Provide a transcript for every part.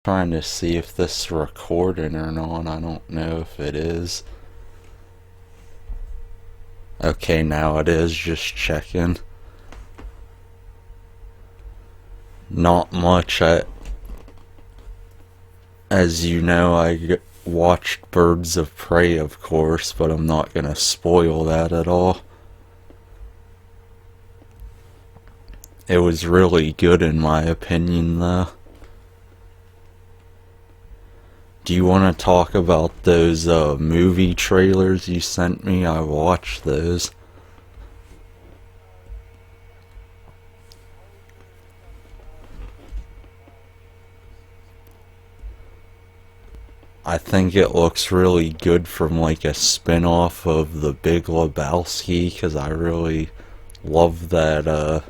Trying to see if this is recording or not. I don't know if it is. Okay, now it is. Just checking. Not much. As you know, I watched Birds of Prey, of course, but I'm not gonna spoil that at all. It was really good in my opinion, though. Do you want to talk about those movie trailers you sent me? I watched those. I think it looks really good from like a spin-off of The Big Lebowski, because I really love that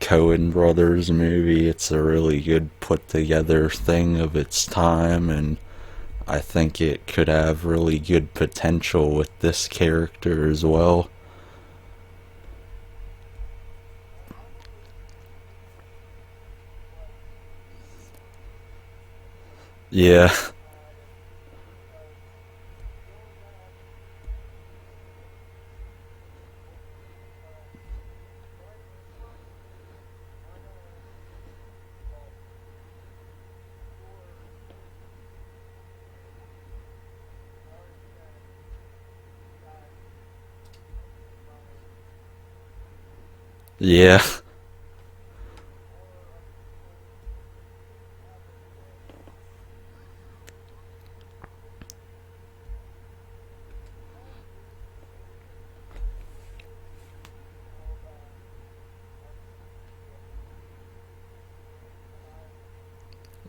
Coen Brothers movie. It's a really good put together thing of its time, and I think it could have really good potential with this character as well. Yeah, yeah,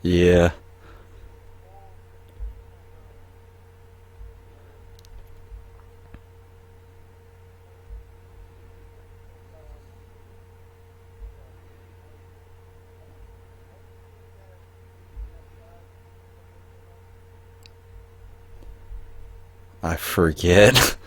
yeah. I forget.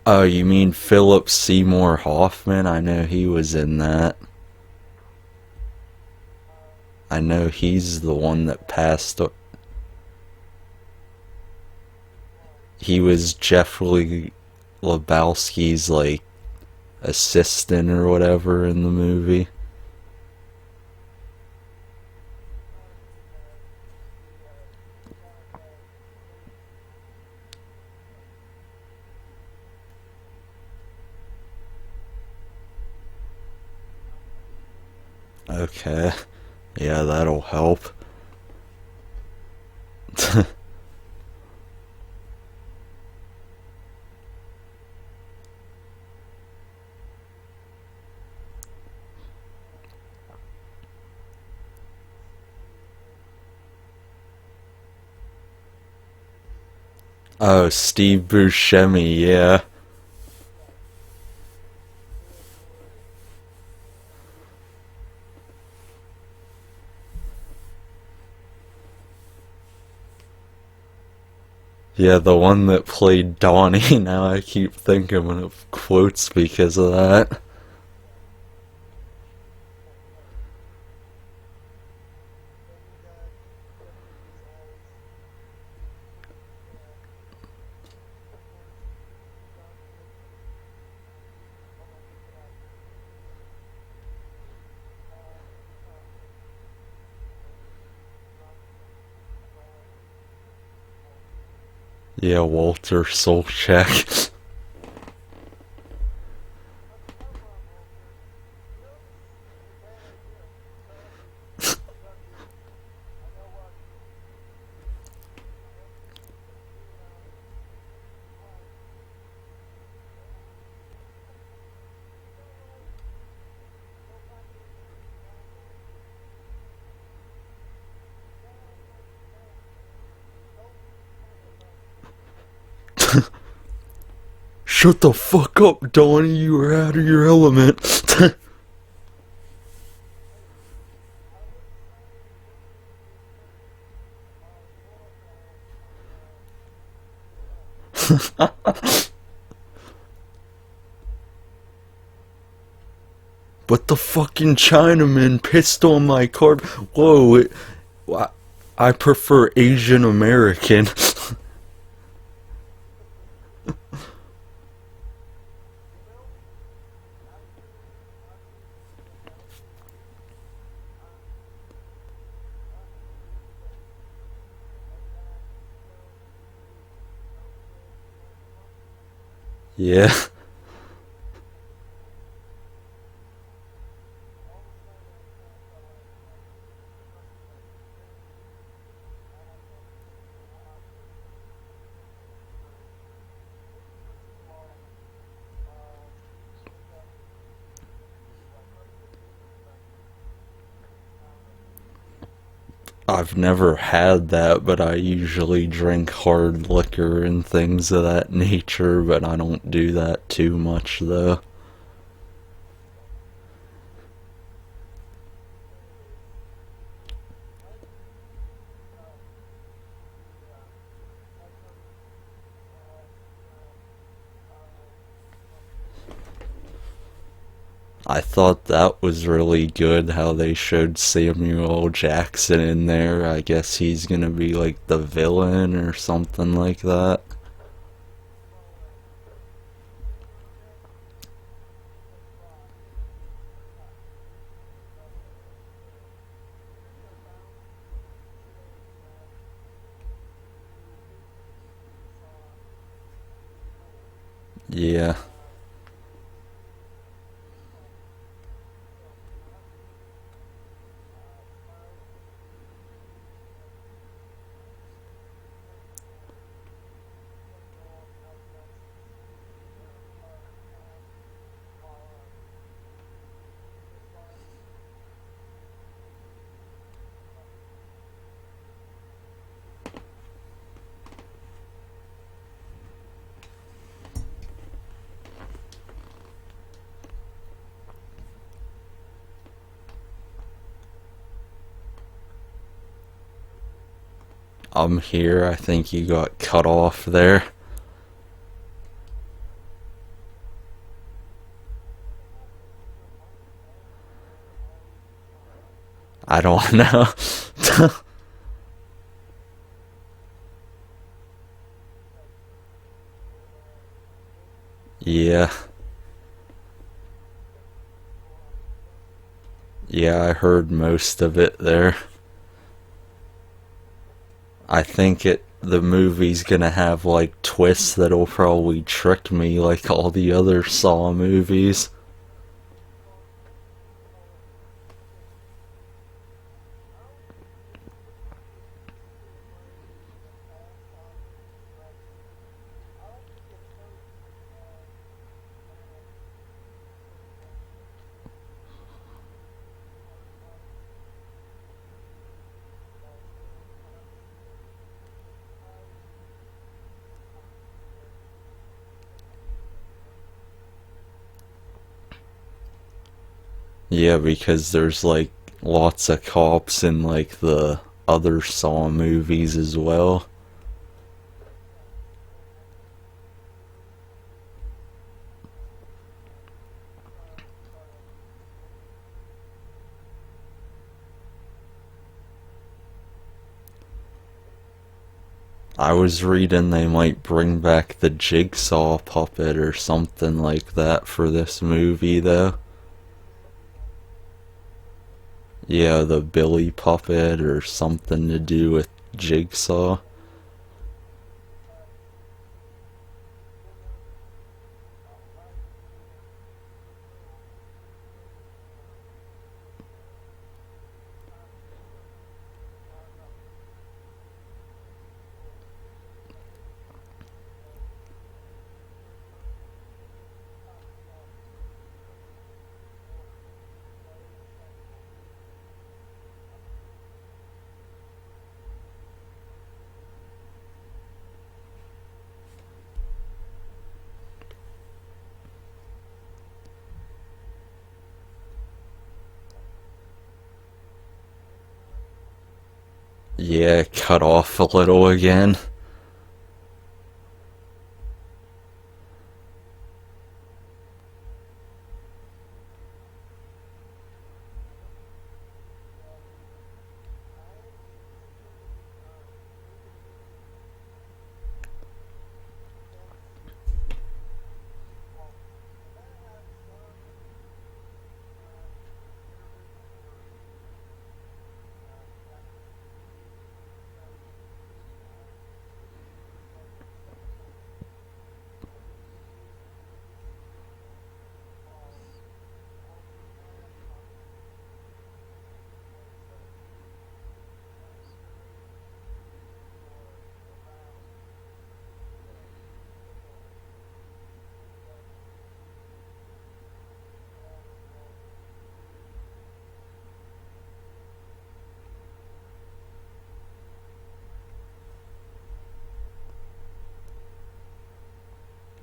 Oh, you mean Philip Seymour Hoffman? I know he was in that. I know he's the one that passed. He was Jeffrey Lebowski's like assistant or whatever in the movie. Okay. Yeah, that'll help. Oh, Steve Buscemi, yeah. Yeah, the one that played Donnie. Now I keep thinking of quotes because of that. Yeah, Walter Solchek. Shut the fuck up, Donnie, you are out of your element. But the fucking Chinaman pissed on my card. Whoa, I prefer Asian American. Yeah. I've never had that, but I usually drink hard liquor and things of that nature, but I don't do that too much though. I thought that was really good how they showed Samuel Jackson in there. I guess he's gonna be like the villain or something like that. Yeah. I'm here. I think you got cut off there. I don't know. Yeah. Yeah, I heard most of it there. I think the movie's gonna have like twists that'll probably trick me like all the other Saw movies. Yeah, because there's like lots of cops in like the other Saw movies as well. I was reading they might bring back the Jigsaw puppet or something like that for this movie though. Yeah, the Billy puppet or something to do with Jigsaw. Yeah, cut off a little again.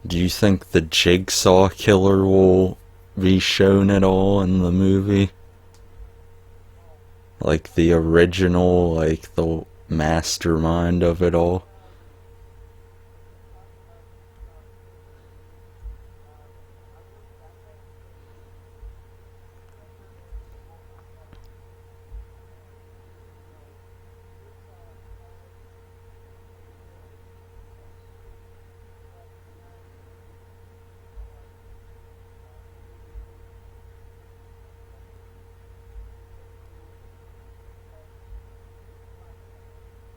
Do you think the Jigsaw Killer will be shown at all in the movie? Like the original, like the mastermind of it all?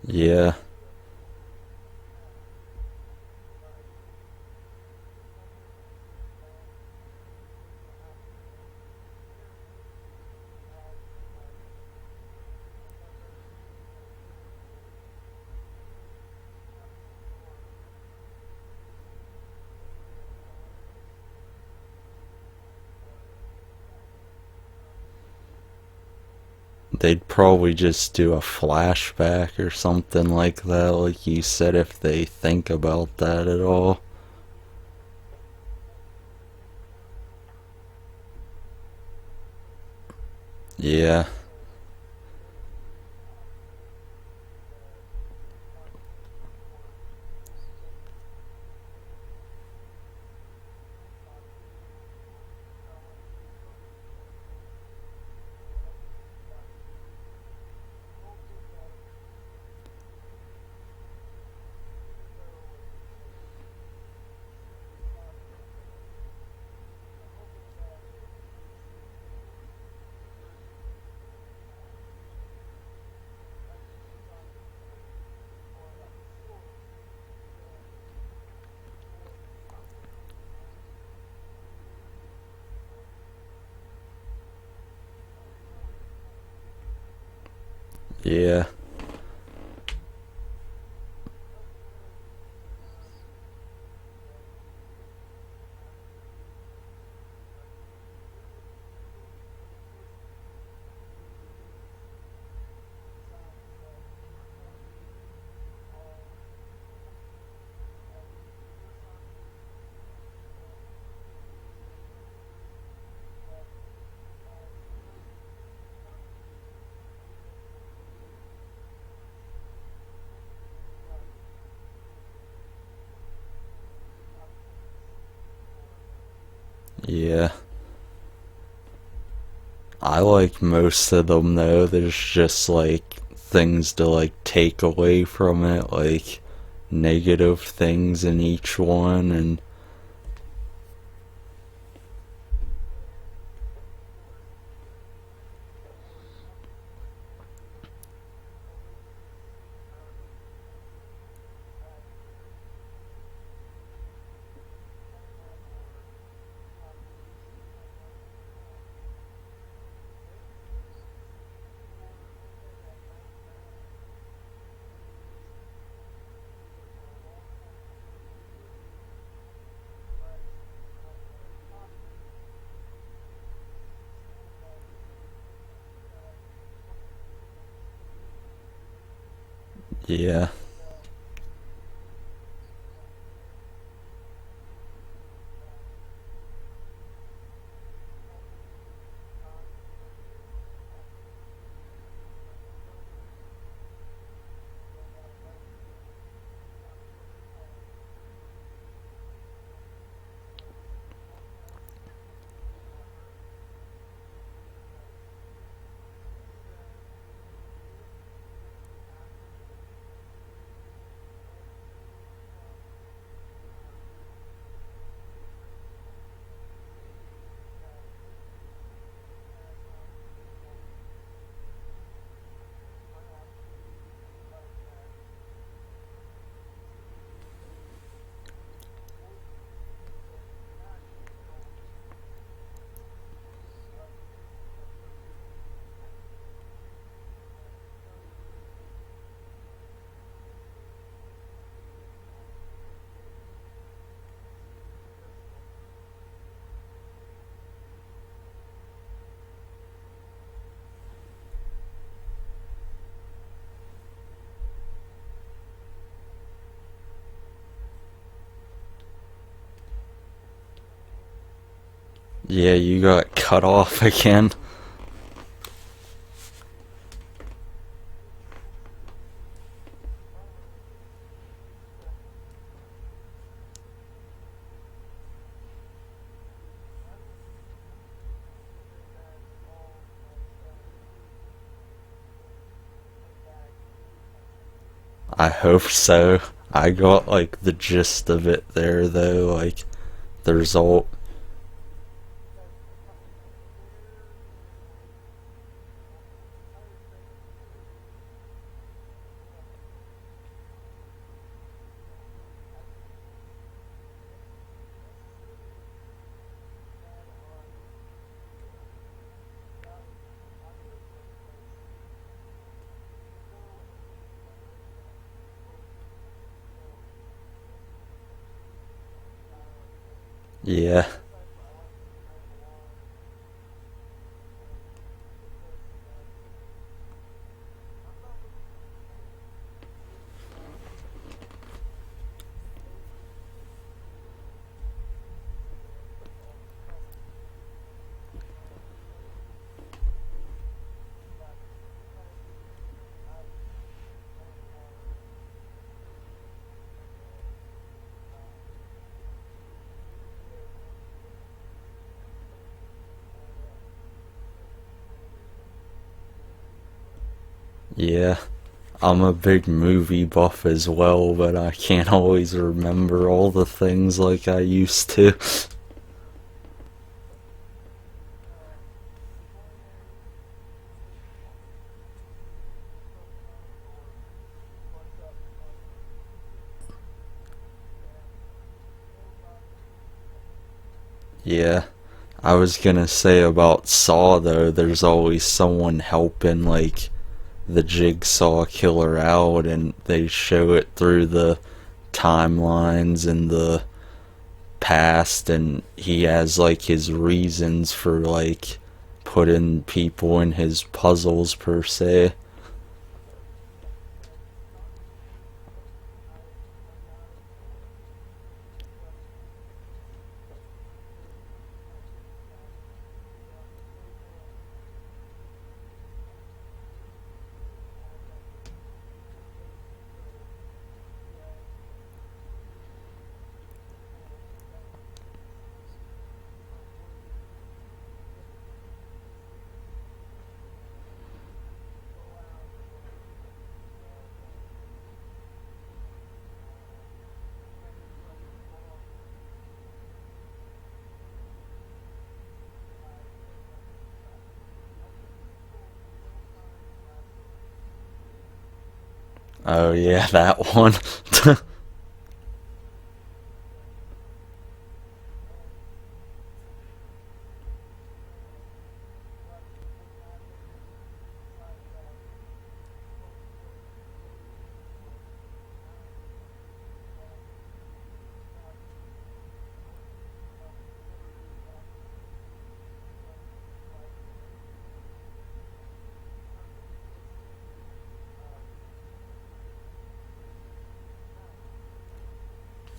Yeah. They'd probably just do a flashback or something like that, like you said, if they think about that at all. Yeah. Yeah. Yeah. I like most of them though. There's just like things to like take away from it, like negative things in each one, and yeah. Yeah, you got cut off again. I hope so. I got like the gist of it there though, like the result. Yeah. Yeah. I'm a big movie buff as well, but I can't always remember all the things like I used to. Yeah. I was gonna say about Saw though, there's always someone helping like the Jigsaw killer out, and they show it through the timelines and the past, and he has like his reasons for like putting people in his puzzles per se. Oh yeah, that one.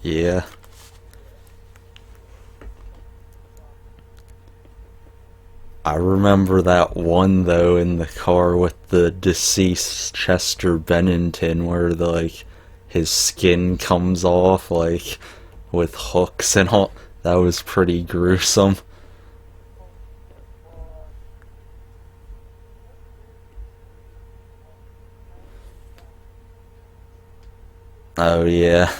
Yeah. I remember that one though in the car with the deceased Chester Bennington where the like his skin comes off like with hooks and all. That was pretty gruesome. Oh yeah.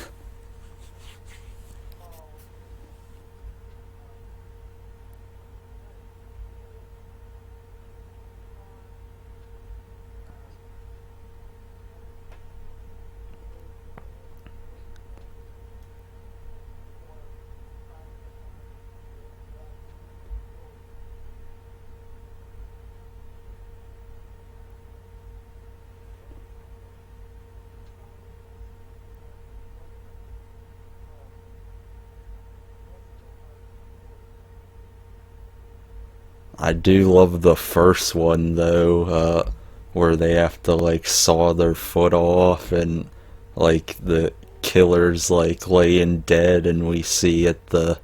I do love the first one though, where they have to like saw their foot off and like the killer's like laying dead and we see at the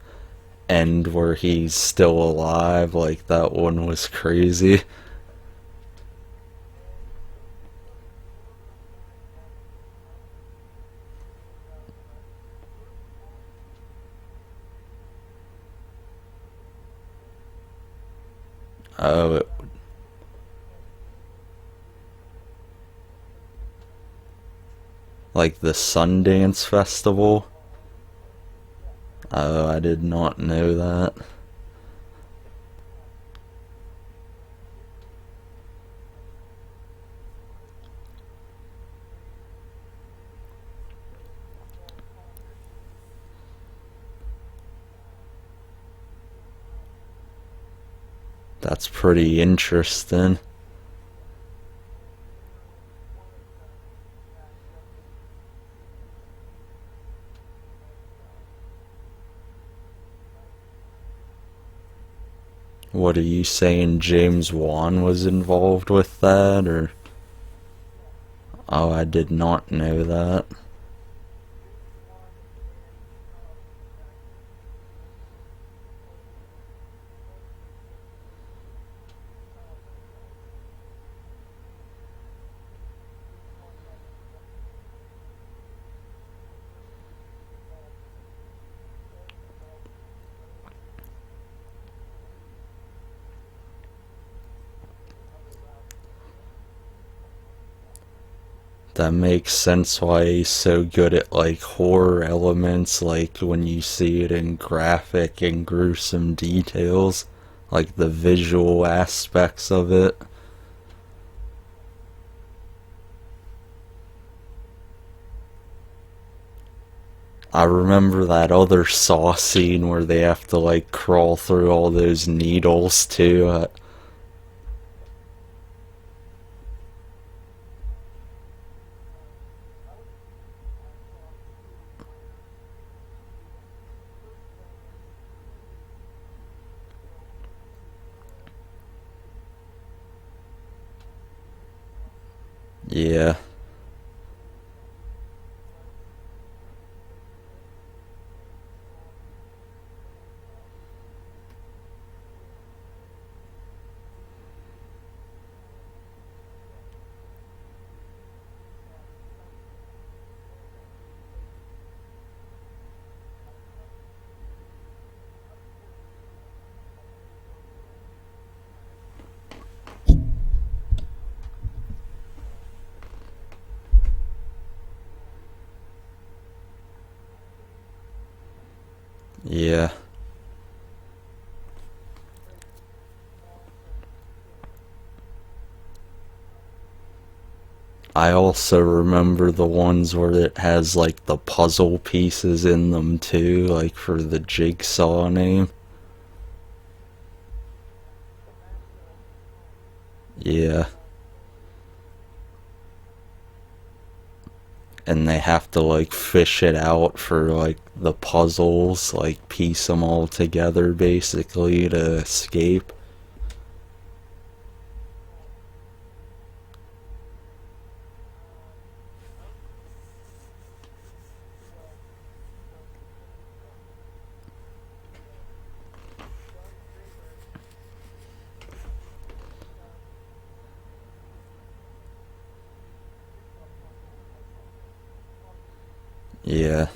end where he's still alive. Like, that one was crazy. Oh, like the Sundance Festival? Oh, I did not know that. That's pretty interesting. What are you saying, James Wan was involved with that, or? Oh, I did not know that. That makes sense why he's so good at like horror elements, like when you see it in graphic and gruesome details, like the visual aspects of it. I remember that other Saw scene where they have to like crawl through all those needles too. Yeah, yeah. I also remember the ones where it has like the puzzle pieces in them too, like for the jigsaw name. Yeah. And they have to like fish it out for like the puzzles, like piece them all together basically to escape. Yeah,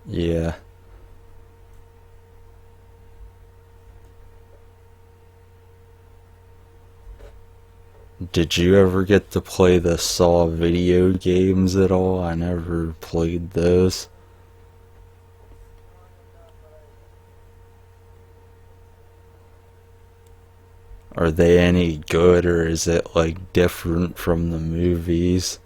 yeah. Did you ever get to play the Saw video games at all? I never played those. Are they any good or is it like different from the movies?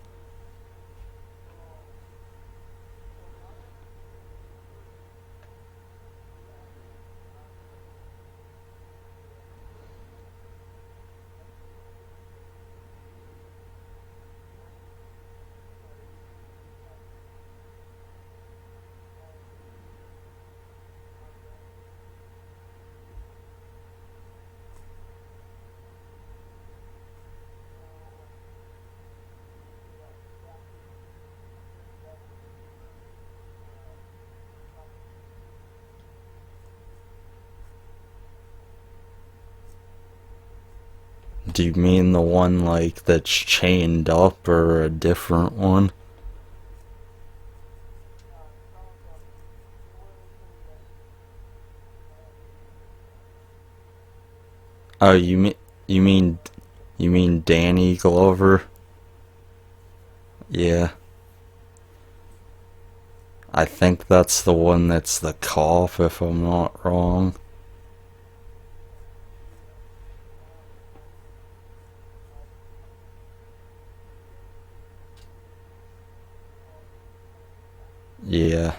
Do you mean the one, like, that's chained up, or a different one? Oh, you mean, you mean Danny Glover? Yeah. I think that's the one that's the cough, if I'm not wrong. Yeah.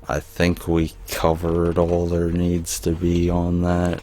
I think we covered all there needs to be on that.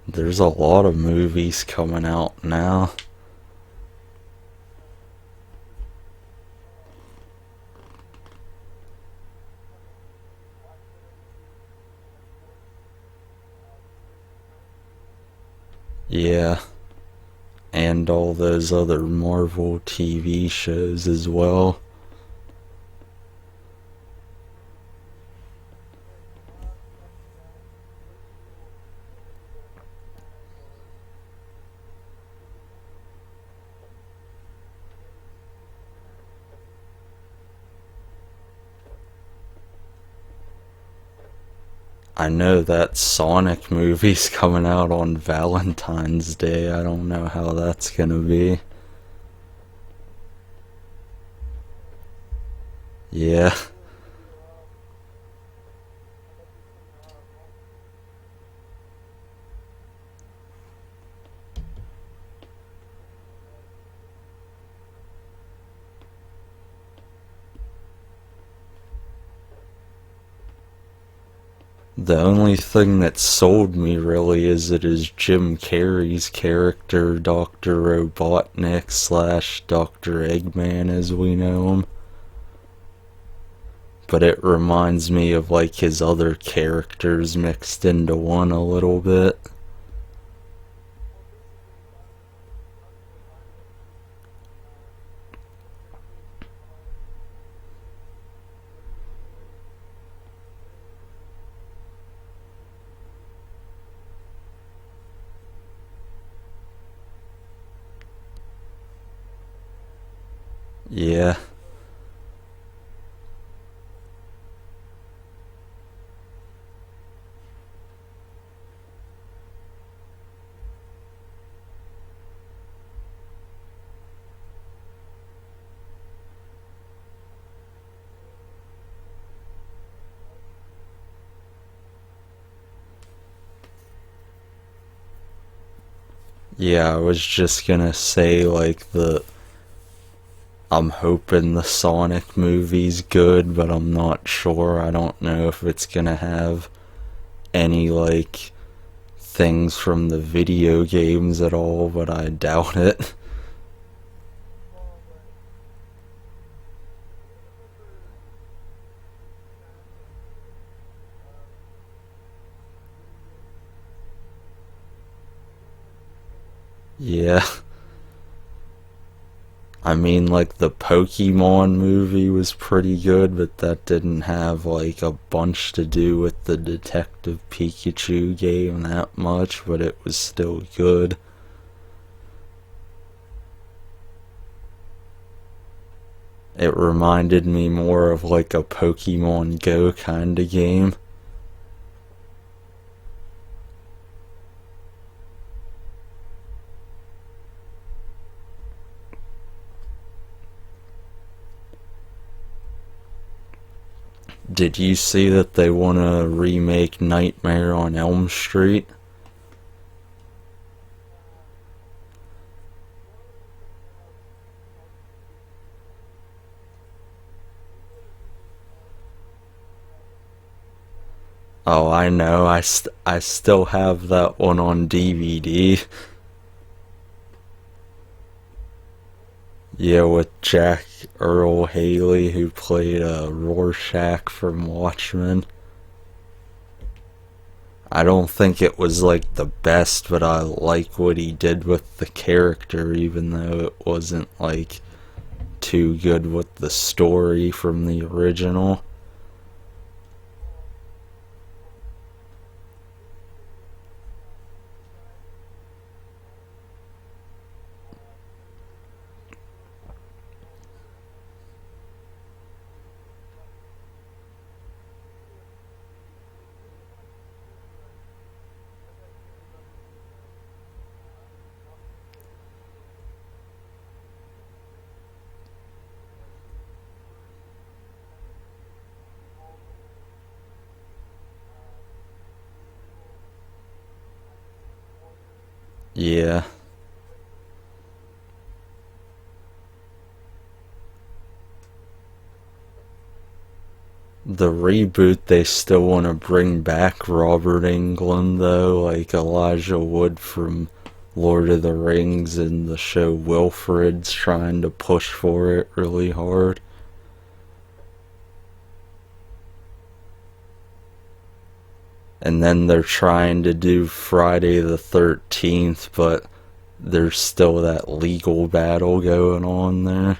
There's a lot of movies coming out now. Yeah. And all those other Marvel TV shows as well. I know that Sonic movie's coming out on Valentine's Day. I don't know how that's gonna be. Yeah. The only thing that sold me really is it is Jim Carrey's character, Dr. Robotnik slash Dr. Eggman as we know him. But it reminds me of like his other characters mixed into one a little bit. Yeah. Yeah, I was just gonna say, like, I'm hoping the Sonic movie's good, but I'm not sure. I don't know if it's gonna have any, like, things from the video games at all, but I doubt it. Yeah. I mean, like, the Pokemon movie was pretty good, but that didn't have, like, a bunch to do with the Detective Pikachu game that much, but it was still good. It reminded me more of, like, a Pokemon Go kind of game. Did you see that they want to remake Nightmare on Elm Street? Oh, I know. I still have that one on DVD. Yeah, with Jack Earl Haley, who played Rorschach from Watchmen. I don't think it was like the best, but I like what he did with the character, even though it wasn't like too good with the story from the original. Yeah. The reboot, they still want to bring back Robert Englund, though, like Elijah Wood from Lord of the Rings and the show Wilfred's trying to push for it really hard. And then they're trying to do Friday the 13th, but there's still that legal battle going on there.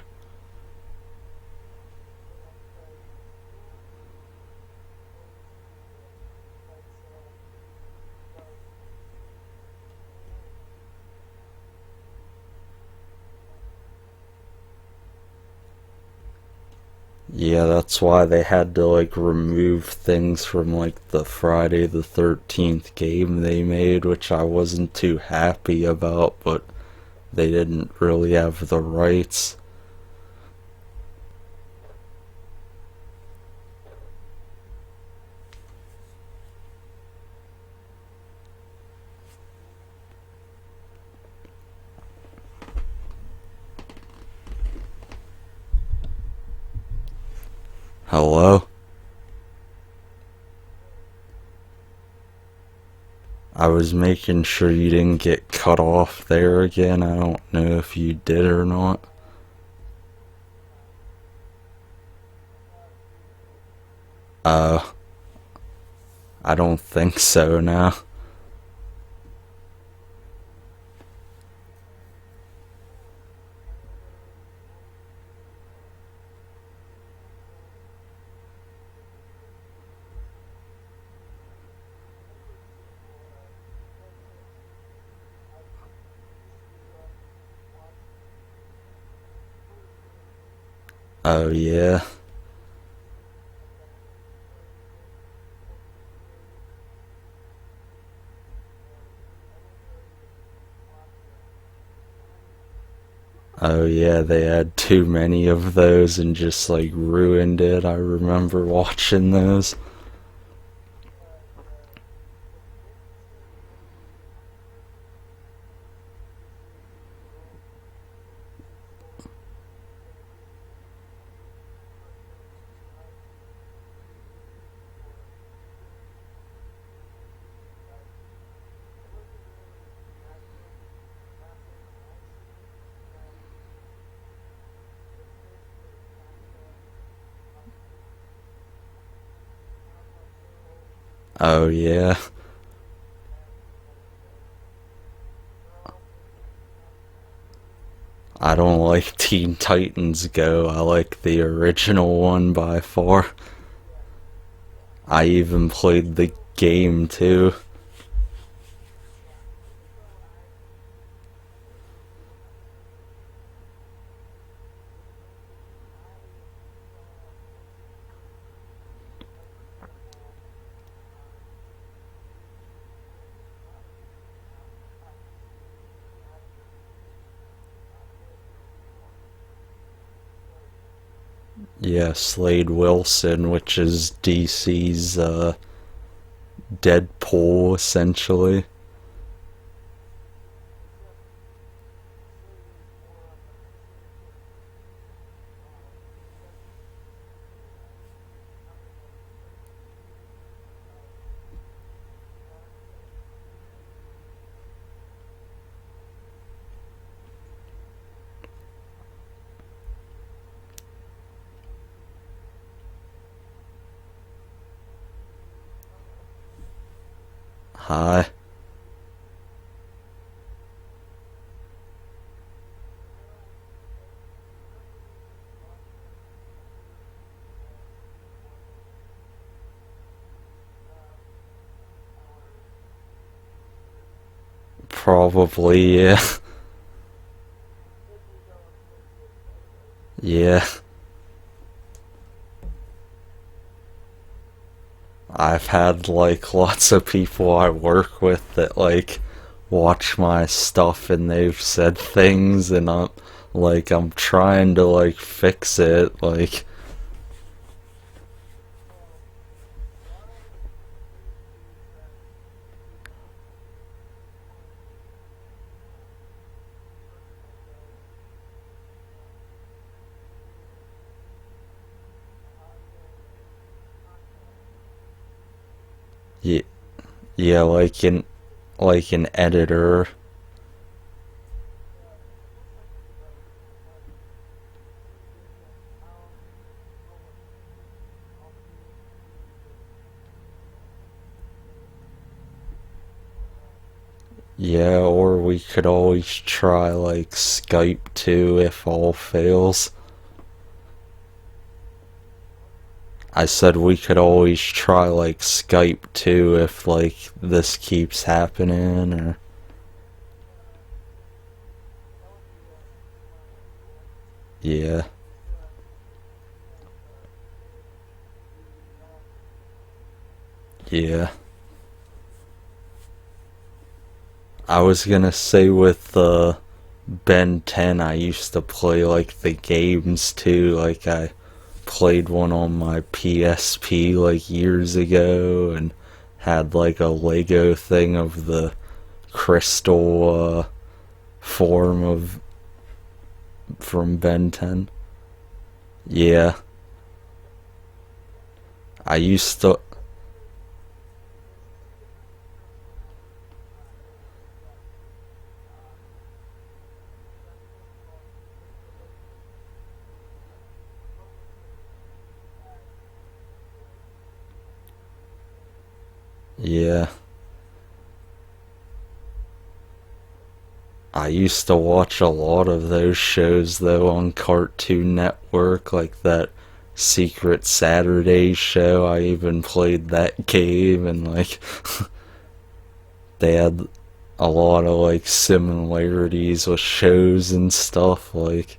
Yeah, that's why they had to like remove things from like the Friday the 13th game they made, which I wasn't too happy about, but they didn't really have the rights. Hello? I was making sure you didn't get cut off there again. I don't know if you did or not. Uh, I don't think so now. Oh, yeah. Oh, yeah, they had too many of those and just like ruined it. I remember watching those. Oh yeah. I don't like Teen Titans Go. I like the original one by far. I even played the game too. Yeah, Slade Wilson, which is DC's Deadpool, essentially. Hi. Probably, yeah. Yeah. I've had like lots of people I work with that like watch my stuff and they've said things and I'm trying to like fix it like yeah, yeah like an editor. Yeah, or we could always try like Skype too if all fails. I said we could always try like Skype too if like this keeps happening or yeah. Yeah. I was gonna say with Ben 10 I used to play like the games too, like I played one on my PSP like years ago and had like a Lego thing of the crystal form of from Ben 10. Yeah, I used to. Yeah, I used to watch a lot of those shows though on Cartoon Network, like that Secret Saturday show. I even played that game and like they had a lot of like similarities with shows and stuff like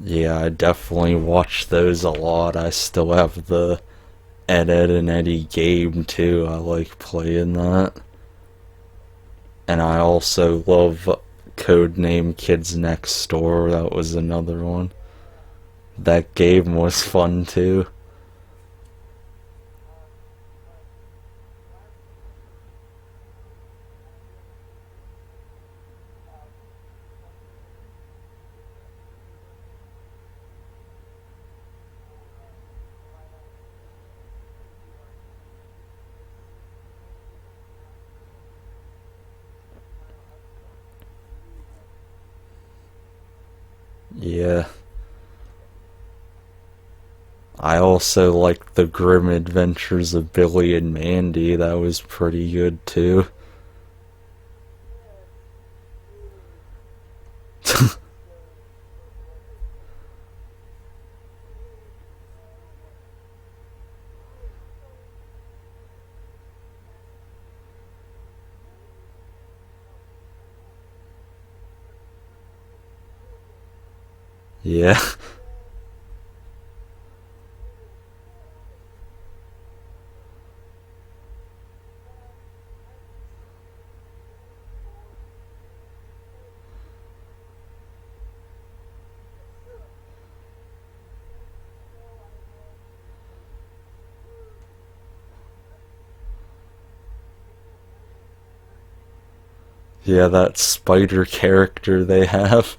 yeah, I definitely watch those a lot. I still have the Ed and Eddie game too. I like playing that. And I also love Codename Kids Next Door. That was another one. That game was fun too. Yeah. I also liked The Grim Adventures of Billy and Mandy. That was pretty good too. Yeah. Yeah, that spider character they have.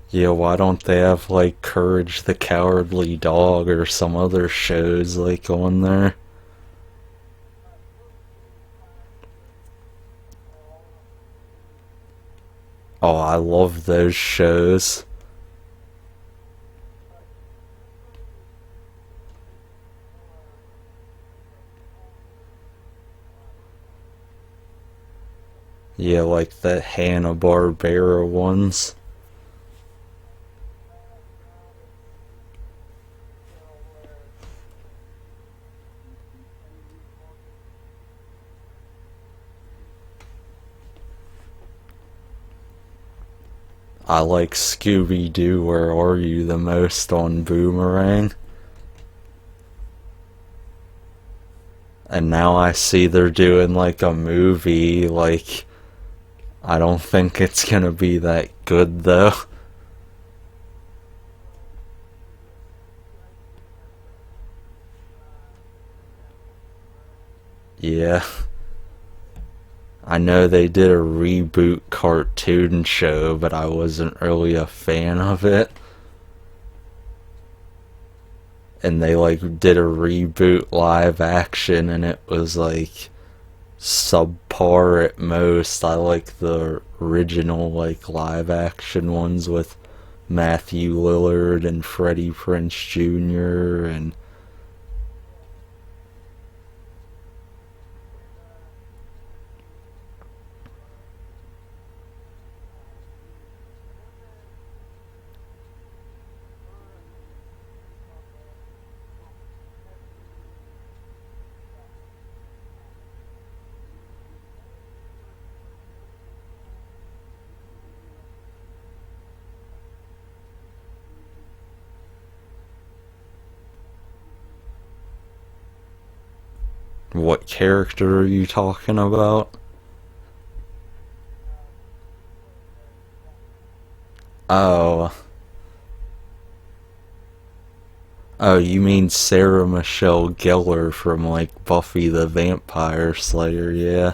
Yeah, why don't they have like Courage the Cowardly Dog or some other shows like on there? Oh, I love those shows. Yeah, like the Hanna-Barbera ones. I like Scooby-Doo, Where Are You the most on Boomerang. And now I see they're doing like a movie, like, I don't think it's gonna be that good though. Yeah. I know they did a reboot cartoon show, but I wasn't really a fan of it. And they like did a reboot live action and it was like subpar at most. I like the original like live action ones with Matthew Lillard and Freddie Prinze Jr. and what character are you talking about? Oh, oh, you mean Sarah Michelle Gellar from like Buffy the Vampire Slayer? Yeah,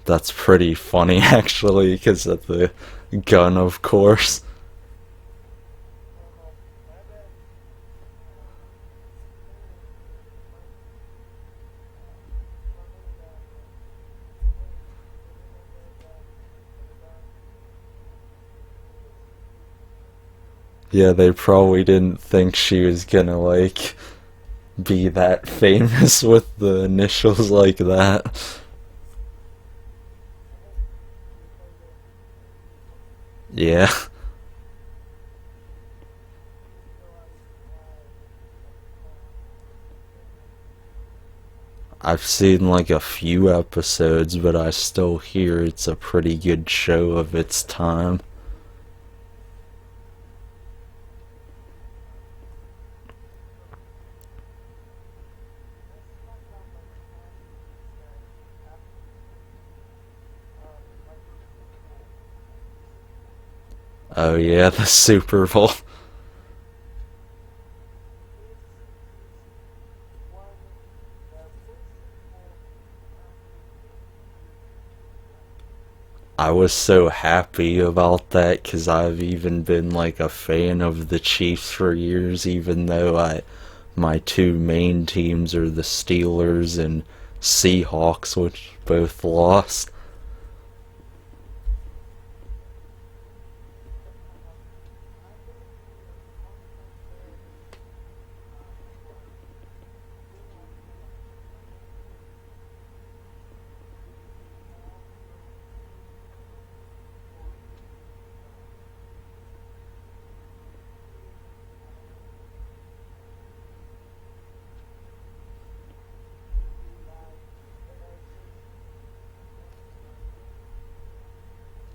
that's pretty funny actually, because of the gun, of course. Yeah, they probably didn't think she was gonna like be that famous with the initials like that. Yeah, I've seen like a few episodes, but I still hear it's a pretty good show of its time. Oh yeah, the Super Bowl. I was so happy about that because I've even been like a fan of the Chiefs for years, even though my two main teams are the Steelers and Seahawks, which both lost.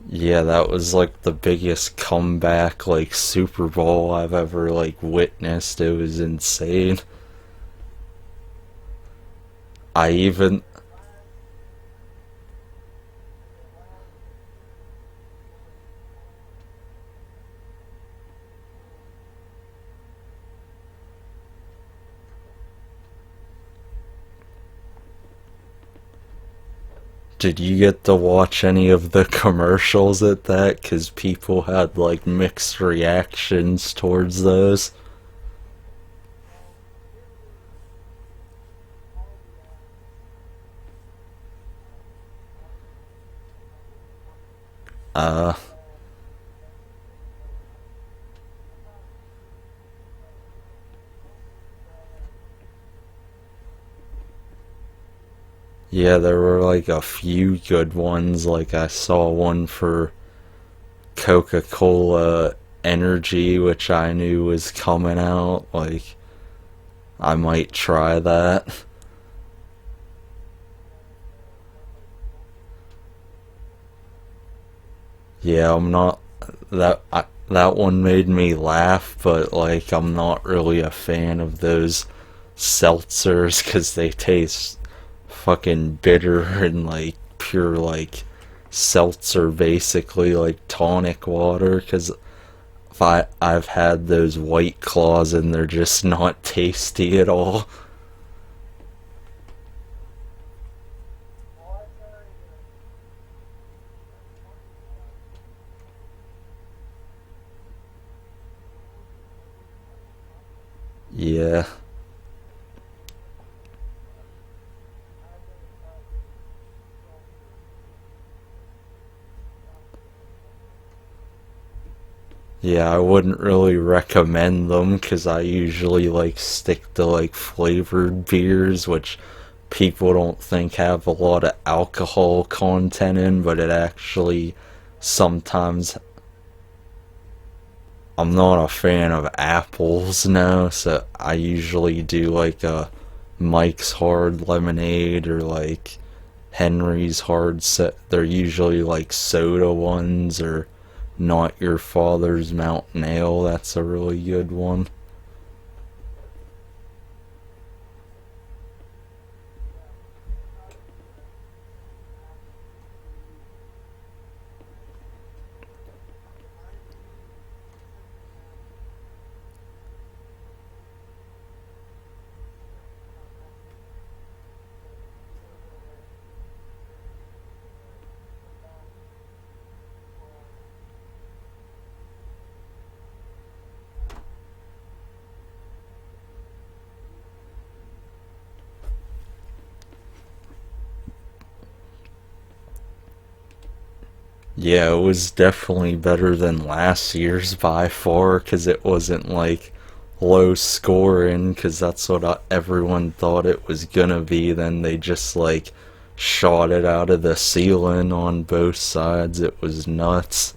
Yeah, that was like the biggest comeback like Super Bowl I've ever like witnessed. It was insane. I even did you get to watch any of the commercials at that? Because people had like mixed reactions towards those. Uh, yeah, there were like a few good ones. Like I saw one for Coca-Cola Energy, which I knew was coming out. Like, I might try that. Yeah, I'm not that one made me laugh, but like I'm not really a fan of those seltzers because they taste fucking bitter and like pure like seltzer, basically like tonic water. Because if I've had those White Claws and they're just not tasty at all. Yeah. Yeah, I wouldn't really recommend them because I usually like stick to like flavored beers, which people don't think have a lot of alcohol content in, but it actually sometimes. I'm not a fan of apples now, so I usually do like a Mike's Hard Lemonade or like Henry's Hard Set. They're usually like soda ones or Not Your Father's Mountain Ale. That's a really good one. Yeah, it was definitely better than last year's by far because it wasn't like low scoring because that's what everyone thought it was gonna be. Then they just like shot it out of the ceiling on both sides. It was nuts.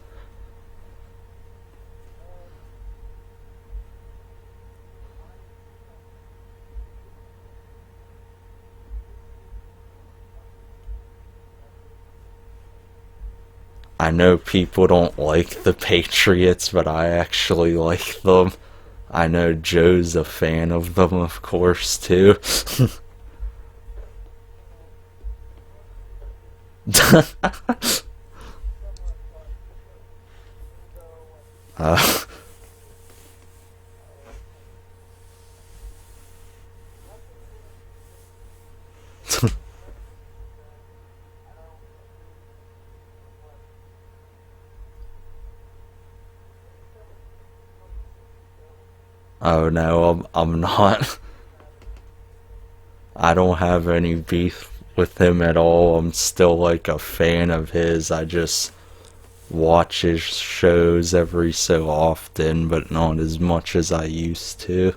I know people don't like the Patriots, but I actually like them. I know Joe's a fan of them, of course, too. Uh, oh no, I'm not. I don't have any beef with him at all. I'm still like a fan of his. I just watch his shows every so often, but not as much as I used to.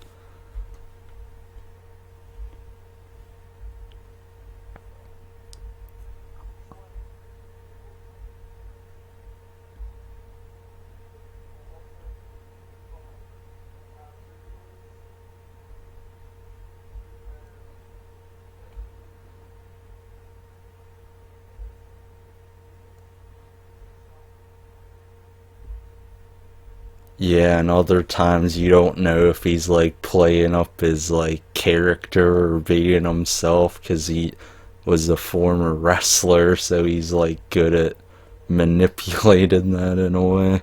Yeah, and other times you don't know if he's like playing up his like character or being himself because he was a former wrestler, so he's like good at manipulating that in a way.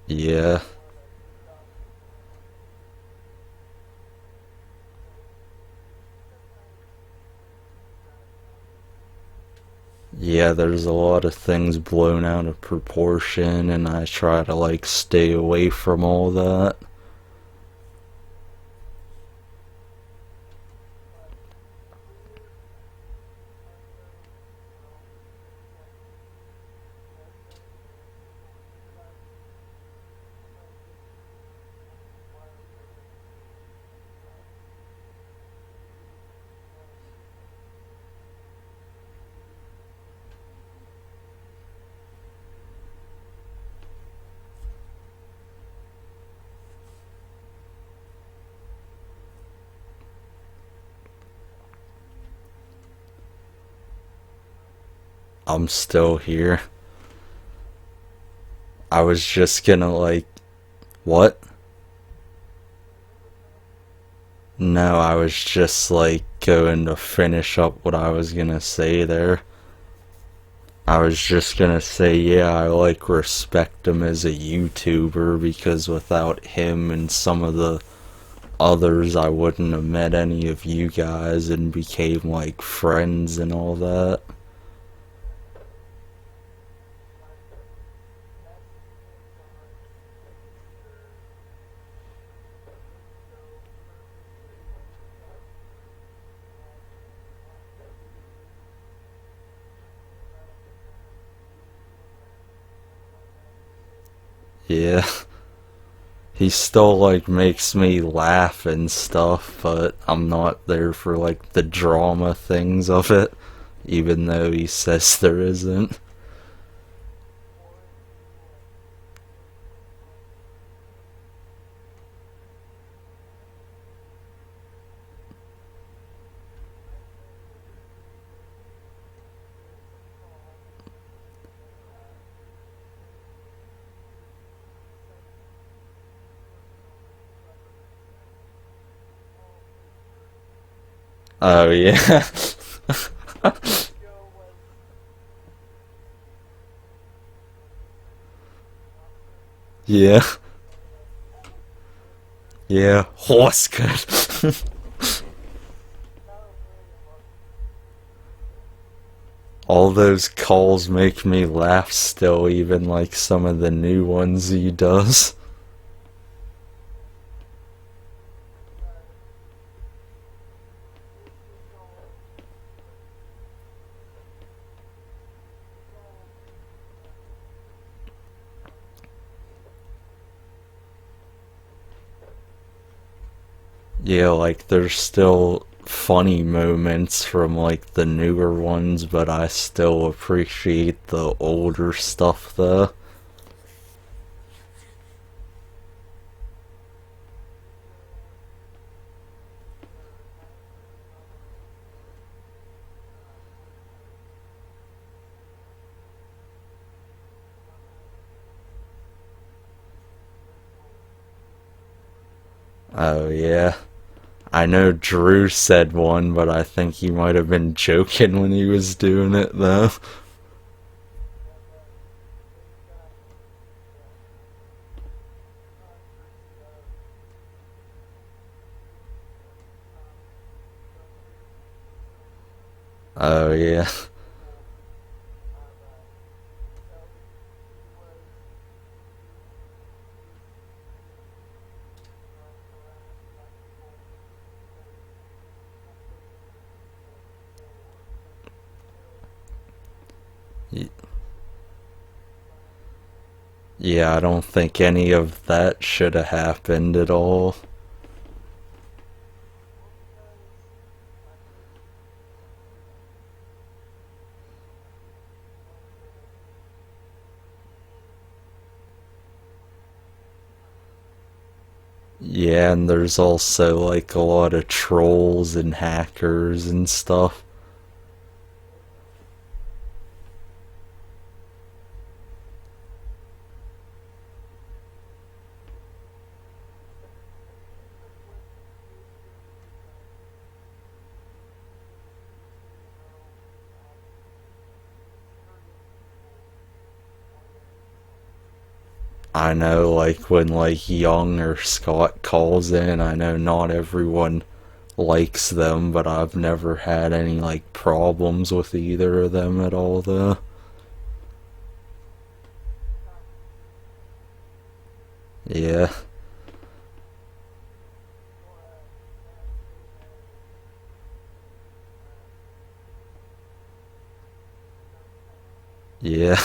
Yeah. Yeah, there's a lot of things blown out of proportion, and I try to like stay away from all that. I'm still here. I was just gonna like, what? No, I was just like going to finish up what I was gonna say there. I was just gonna say, yeah, I like respect him as a YouTuber because without him and some of the others, I wouldn't have met any of you guys and became like friends and all that. Yeah, he still like makes me laugh and stuff, but I'm not there for like the drama things of it, even though he says there isn't. Oh yeah. Yeah. Yeah. Horse good. All those calls make me laugh still, even like some of the new ones he does. Yeah, like there's still funny moments from like the newer ones, but I still appreciate the older stuff though. Oh, yeah. I know Drew said one, but I think he might have been joking when he was doing it, though. Oh, yeah. Yeah, I don't think any of that should have happened at all. Yeah, and there's also like a lot of trolls and hackers and stuff. I know, like, when, like, Young or Scott calls in, I know not everyone likes them, but I've never had any, like, problems with either of them at all, though. Yeah, yeah,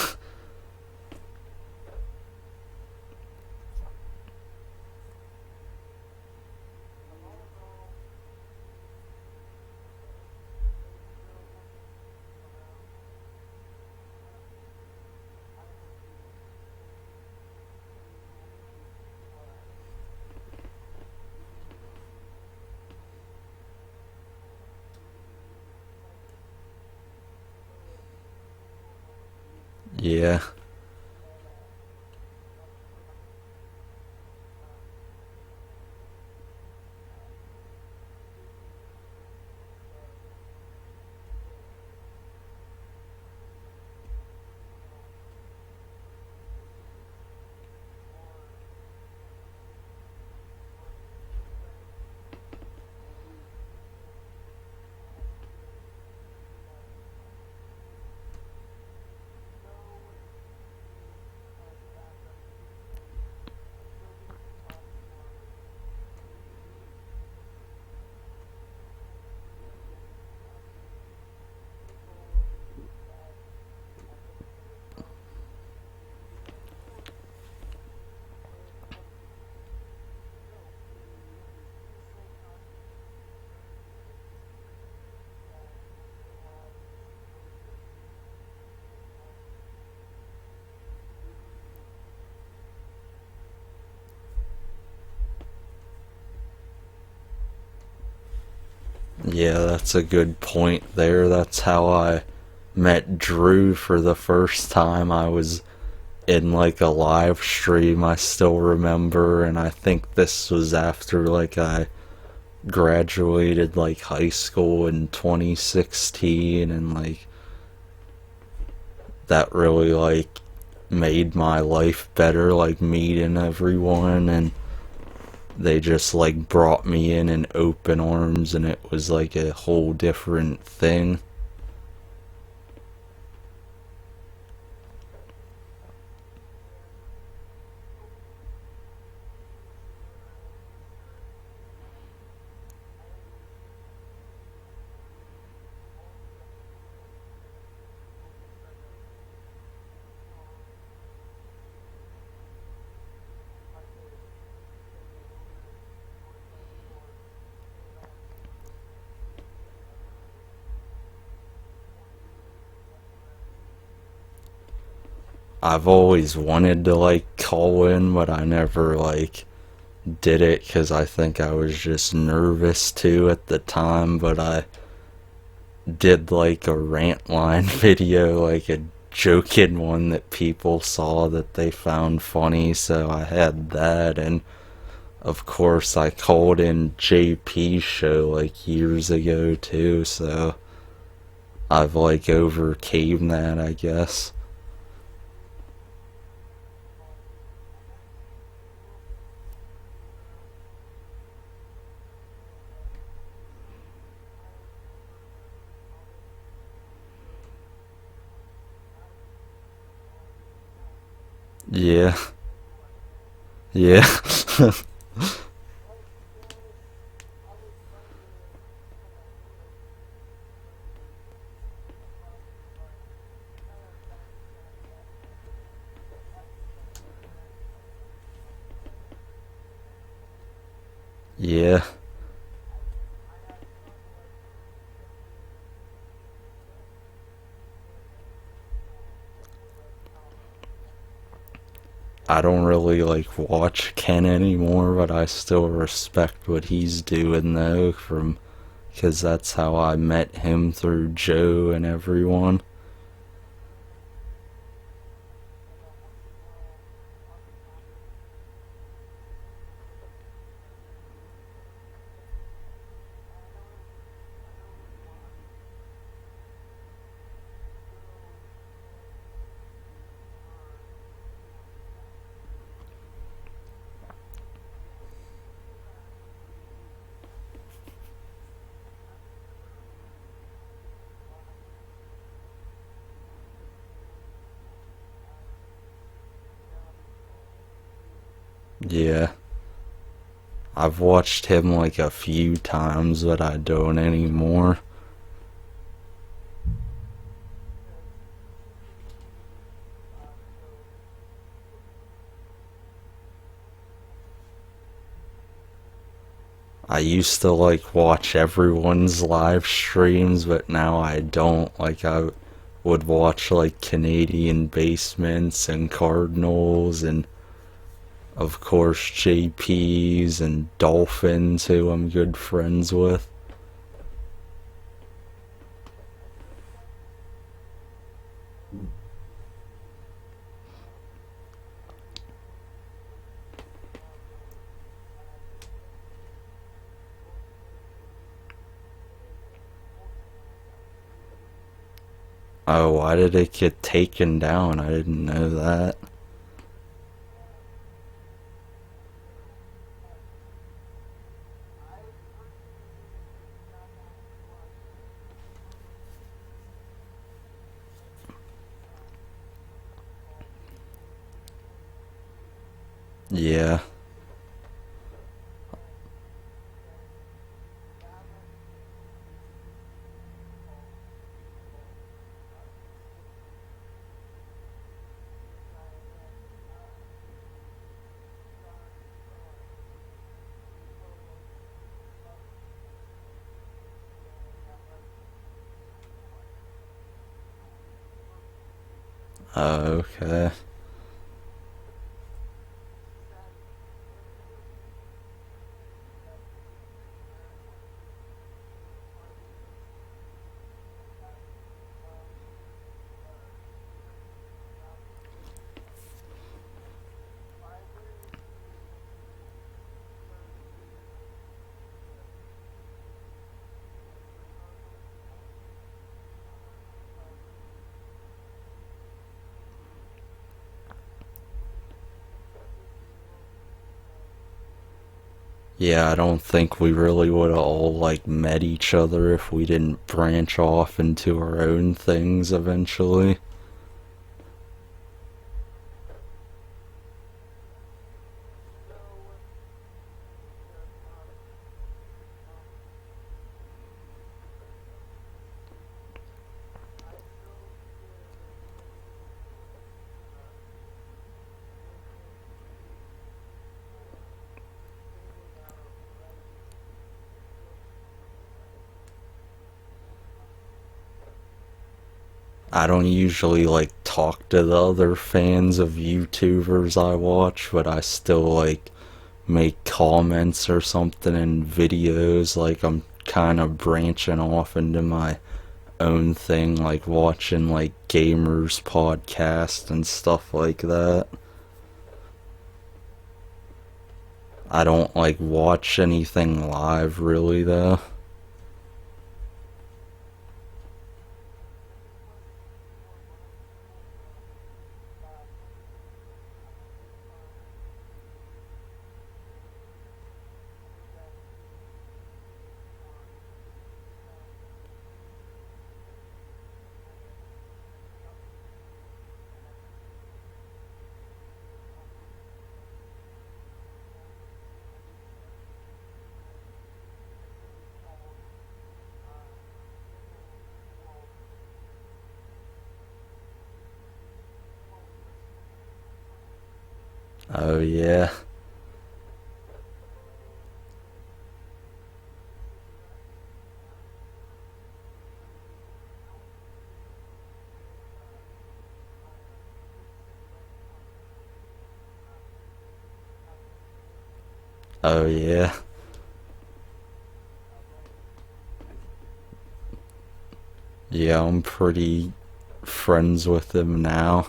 yeah, yeah, that's a good point there. That's how I met Drew for the first time. I was in, like, a live stream, I still remember, and I think this was after, like, I graduated, like, high school in 2016, and, like, that really, like, made my life better, like, meeting everyone, and they just, like, brought me in open arms, and it was, like, a whole different thing. I've always wanted to, like, call in, but I never, like, did it because I think I was just nervous too at the time, but I did, like, a rant line video, like a joking one that people saw that they found funny, so I had that, and of course, I called in JP's show like years ago too, so I've like overcame that, I guess. Yeah, yeah, yeah. I don't really like watch Ken anymore, but I still respect what he's doing though, from because that's how I met him through Joe and everyone. Yeah, I've watched him like a few times, but I don't anymore. I used to like watch everyone's live streams, but now I don't. Like I would watch like Canadian Basements and Cardinals and of course JP's and Dolphins, who I'm good friends with. Oh, why did it get taken down? I didn't know that. Yeah. Okay. Yeah, I don't think we really would have all like met each other if we didn't branch off into our own things eventually. I don't usually like talk to the other fans of YouTubers I watch, but I still like make comments or something in videos. Like I'm kind of branching off into my own thing, like watching like gamers podcast and stuff like that. I don't like watch anything live really though. Oh yeah. Oh yeah. Yeah, I'm pretty friends with him now.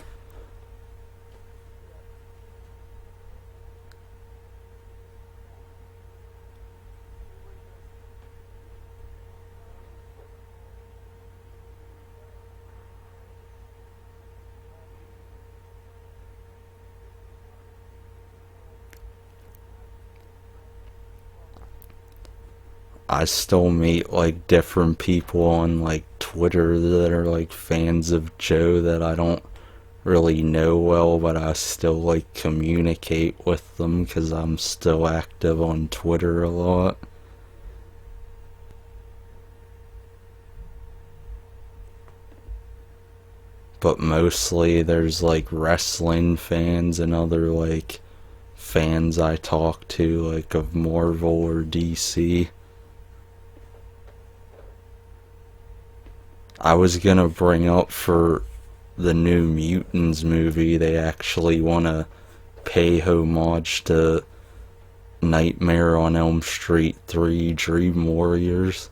I still meet like different people on like Twitter that are like fans of Joe that I don't really know well, but I still like communicate with them because I'm still active on Twitter a lot. But mostly there's like wrestling fans and other like fans I talk to, like of Marvel or DC. I was gonna bring up for the new Mutants movie, they actually want to pay homage to Nightmare on Elm Street 3 Dream Warriors.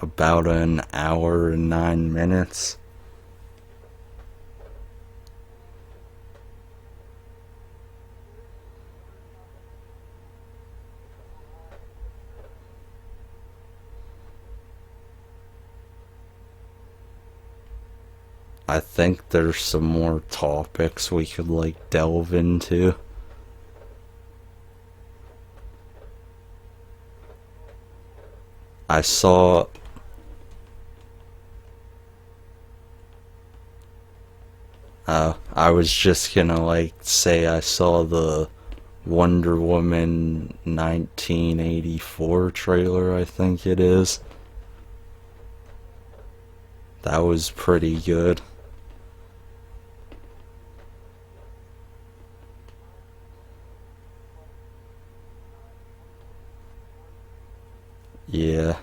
About an hour and 9 minutes. I think there's some more topics we could like delve into. I saw I was just gonna like say I saw the Wonder Woman 1984 trailer, I think it is. That was pretty good. Yeah.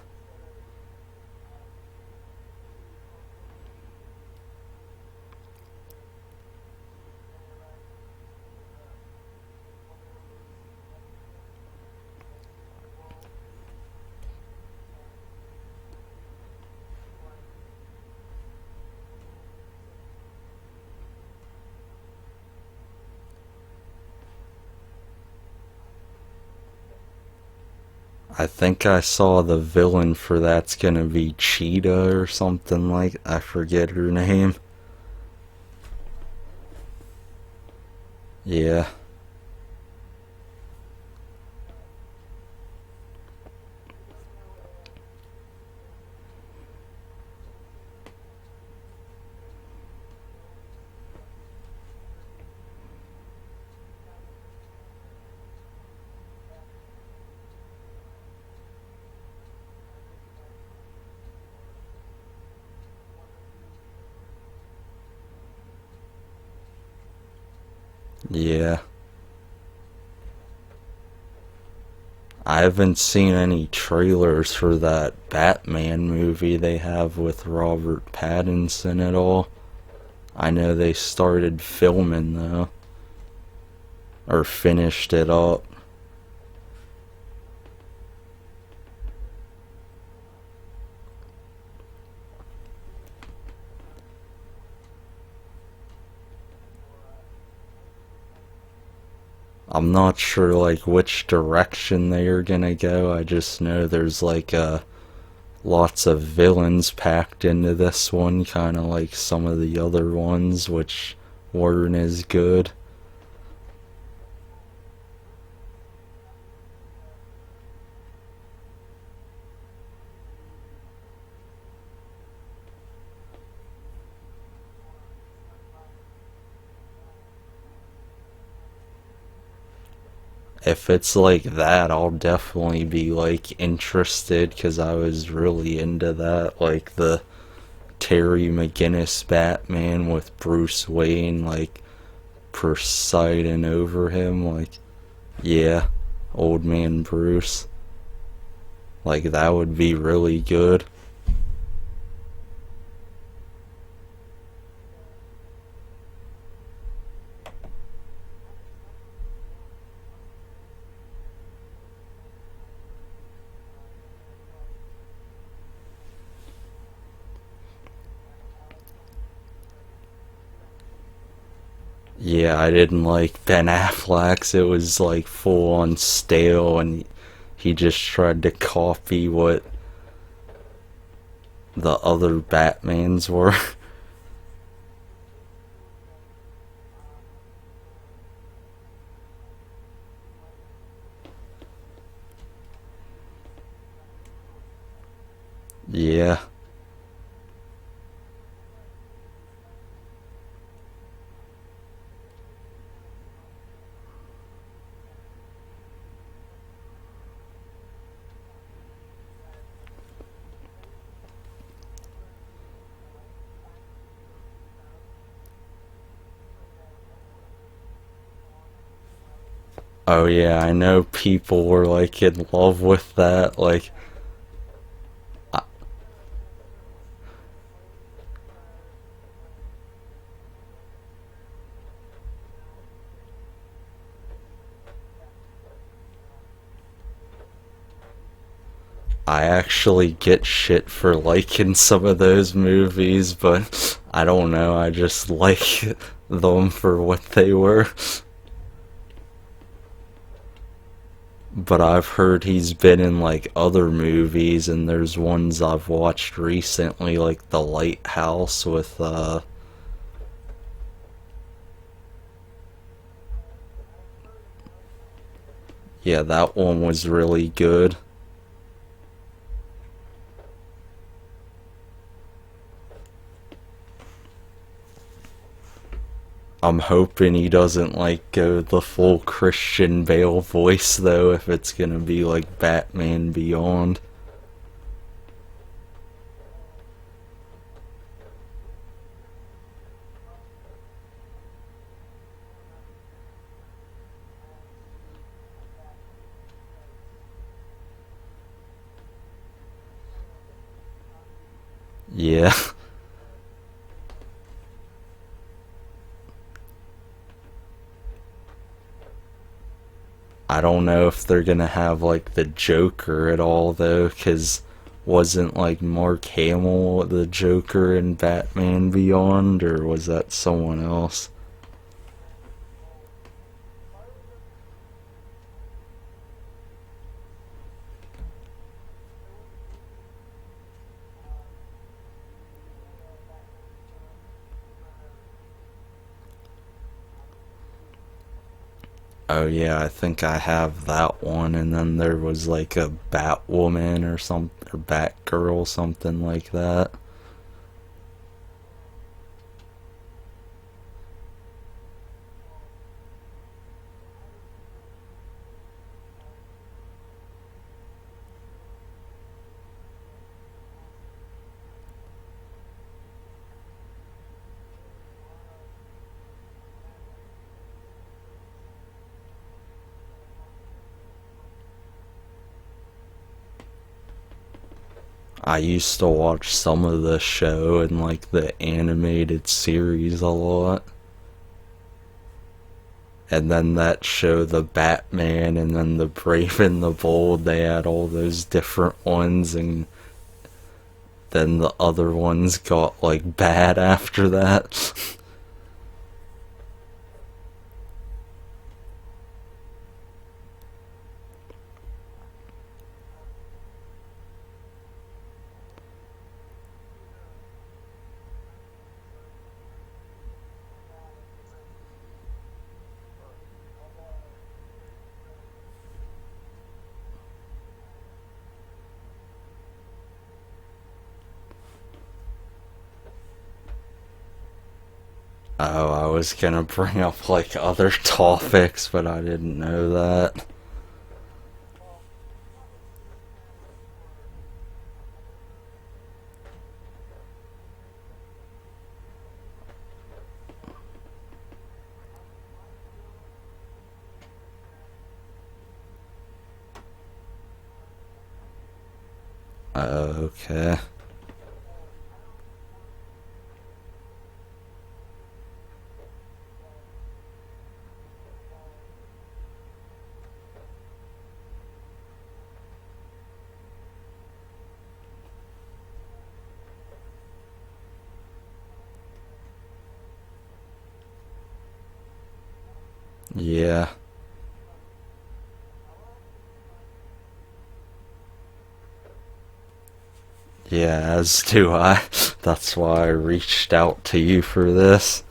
I think I saw the villain for that's gonna be Cheetah or something like I forget her name. Yeah. Yeah. I haven't seen any trailers for that Batman movie they have with Robert Pattinson at all. I know they started filming though, or finished it up. I'm not sure like which direction they are gonna go. I just know there's like lots of villains packed into this one, kind of like some of the other ones, which weren't as good. If it's like that, I'll definitely be like interested because I was really into that, like the Terry McGinnis Batman with Bruce Wayne like presiding over him, like yeah, old man Bruce. Like that would be really good. Yeah, I didn't like Ben Affleck's. It was like full on stale, and he just tried to copy what the other Batmans were. Yeah. Oh yeah, I know people were like in love with that. Like, I, I actually get shit for liking some of those movies, but I don't know. I just like them for what they were. But I've heard he's been in like other movies, and there's ones I've watched recently, like The Lighthouse with yeah, that one was really good. I'm hoping he doesn't like go the full Christian Bale voice though, if it's gonna be like Batman Beyond. Yeah. I don't know if they're gonna have like the Joker at all though, cause wasn't like Mark Hamill the Joker in Batman Beyond, or was that someone else? Oh yeah, I think I have that one, and then there was like a Batwoman or some or Batgirl, something like that. I used to watch some of the show and like the animated series a lot. And then that show, The Batman, and then The Brave and the Bold, they had all those different ones, and then the other ones got like bad after that. Oh, I was gonna bring up like other topics, but I didn't know that. Okay. Yeah. Yeah, as do I. That's why I reached out to you for this.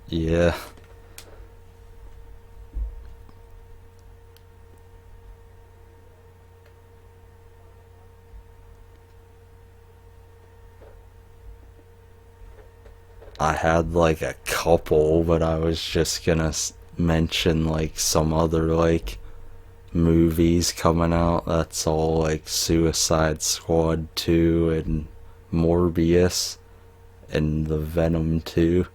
Yeah. I had like a couple, but I was just gonna mention like some other like movies coming out. That's all like Suicide Squad 2 and Morbius and the Venom 2.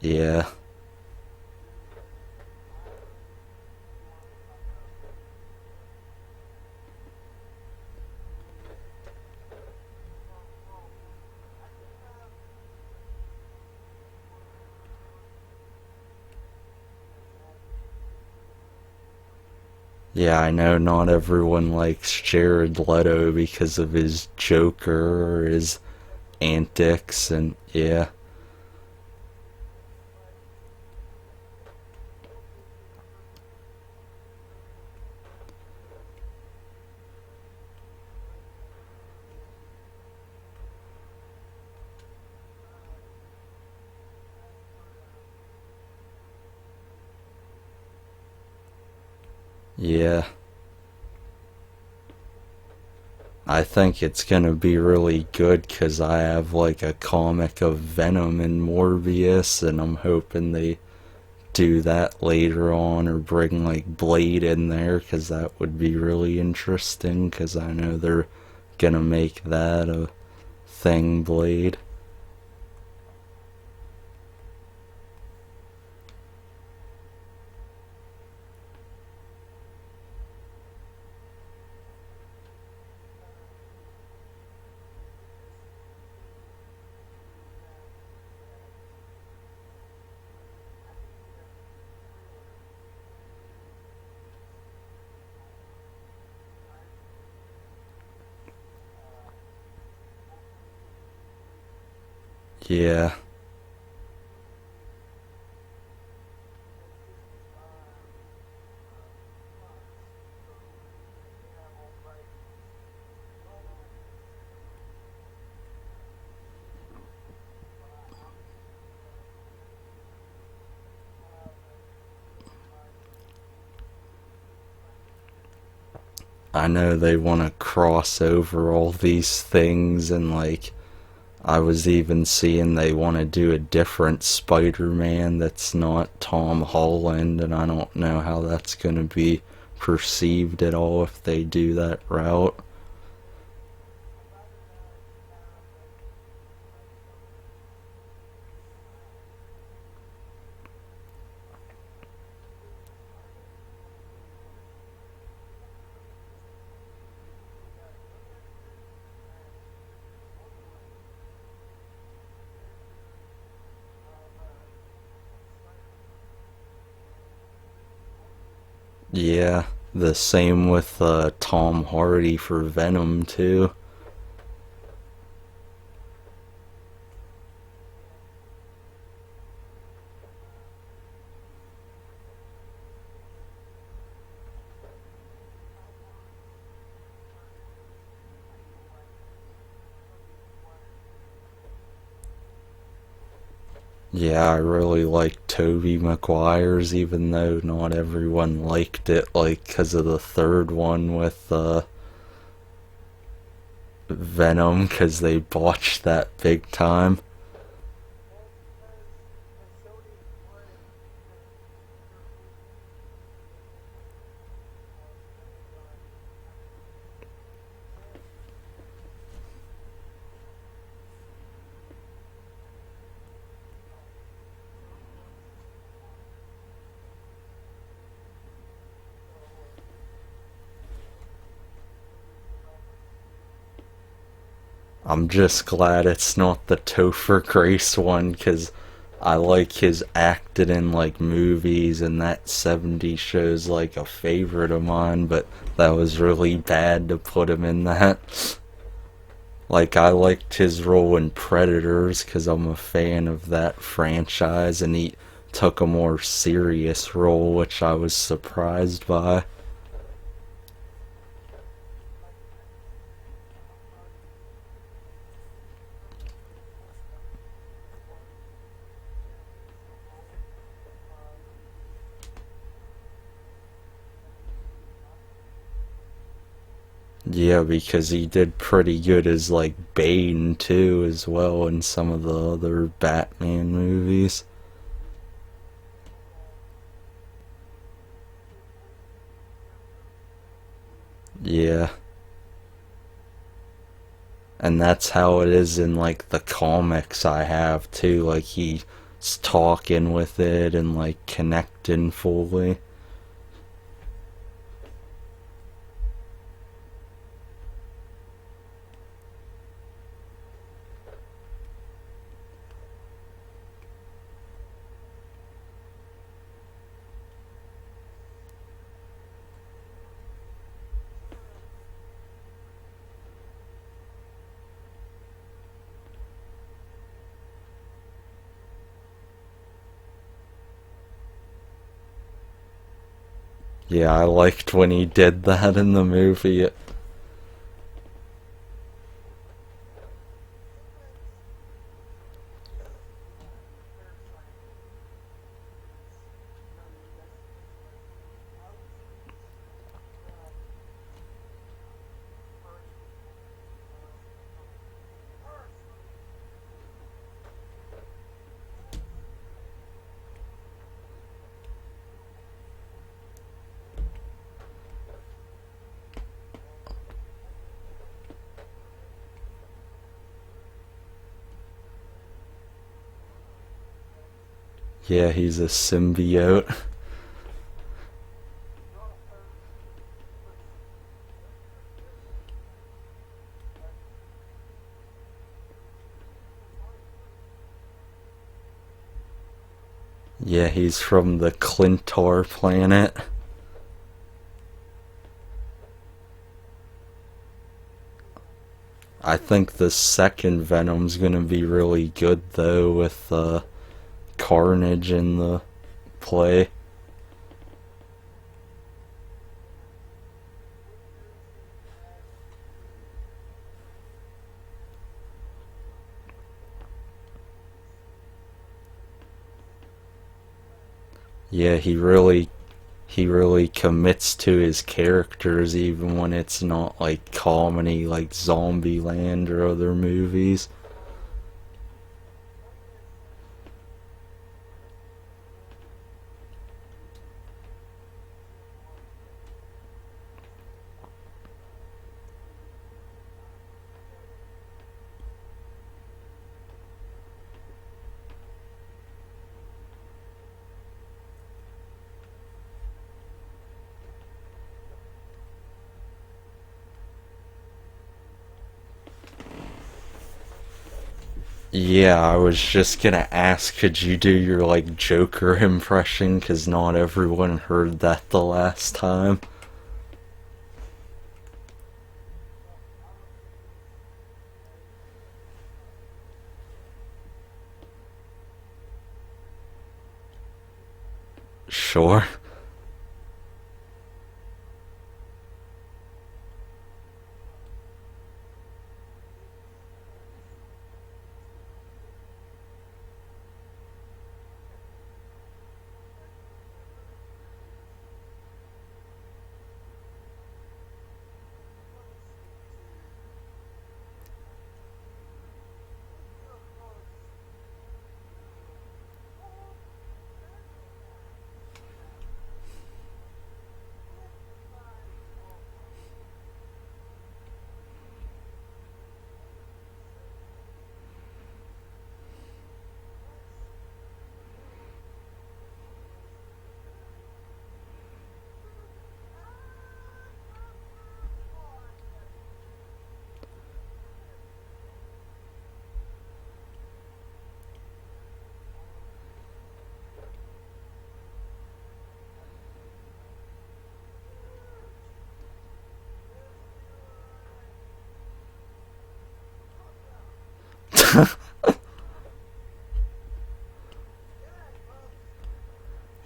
Yeah. Yeah, I know not everyone likes Jared Leto because of his Joker or his antics, and yeah. Yeah. I think it's gonna be really good because I have like a comic of Venom and Morbius, and I'm hoping they do that later on or bring like Blade in there because that would be really interesting because I know they're gonna make that a thing, Blade. Yeah. I know they want to cross over all these things, and like I was even seeing they want to do a different Spider-Man that's not Tom Holland, and I don't know how that's going to be perceived at all if they do that route. Yeah, the same with Tom Hardy for Venom too. Yeah, I really like Tobey Maguire's, even though not everyone liked it, like, because of the third one with Venom, because they botched that big time. I'm just glad it's not the Topher Grace one, because I like his acting in like movies, and that 70s show's like a favorite of mine, but that was really bad to put him in that. Like, I liked his role in Predators because I'm a fan of that franchise, and he took a more serious role, which I was surprised by. Yeah, because he did pretty good as like Bane too, as well, in some of the other Batman movies. Yeah, and that's how it is in like the comics I have too. Like, he's talking with it and like connecting fully. Yeah, I liked when he did that in the movie. Yeah, he's a symbiote. Yeah, he's from the Clintar planet. I think the second Venom's gonna be really good though, with Carnage in the play. Yeah, he really commits to his characters even when it's not like comedy like Zombieland or other movies. Yeah, I was just gonna ask, could you do your like Joker impression? Cause not everyone heard that the last time. Sure.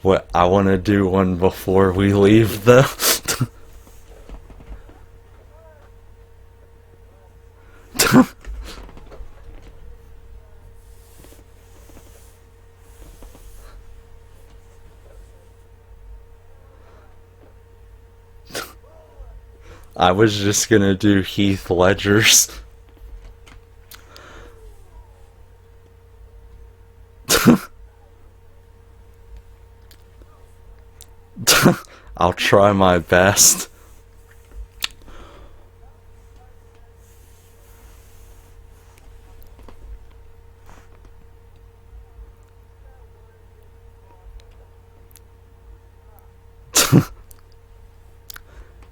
What, I want to do one before we leave, though. I was just gonna do Heath Ledger's. I'll try my best.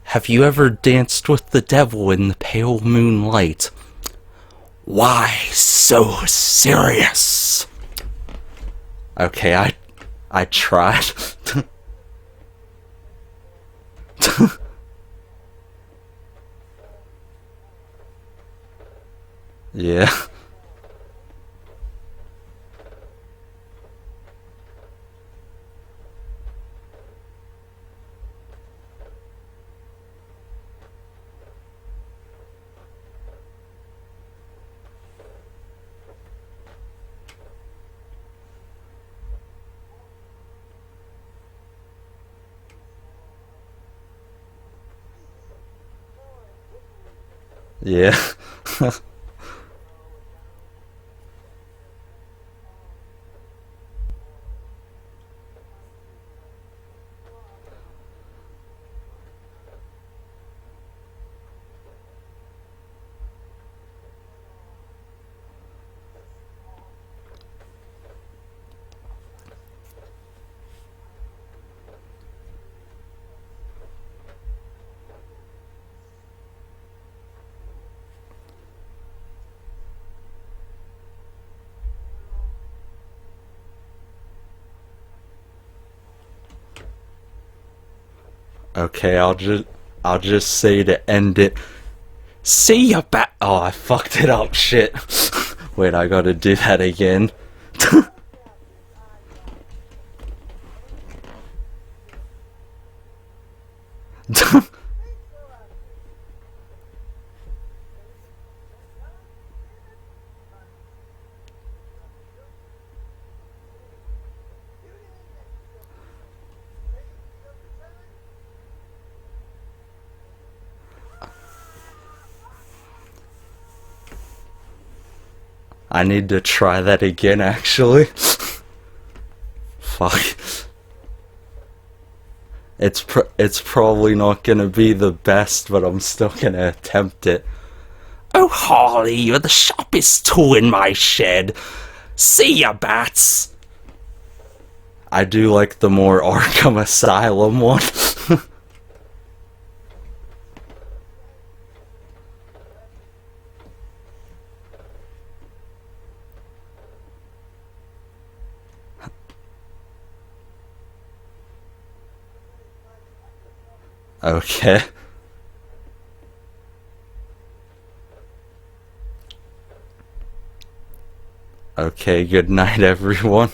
Have you ever danced with the devil in the pale moonlight? Why so serious? Okay, I tried. Yeah. Yeah. Okay, I'll just say to end it. See ya back. Oh, I fucked it up. Shit. Wait, I gotta do that again. I need to try that again, actually. Fuck. It's probably not gonna be the best, but I'm still gonna attempt it. Oh, Harley, you're the sharpest tool in my shed. See ya, bats. I do like the more Arkham Asylum one. Okay. Okay, good night, everyone.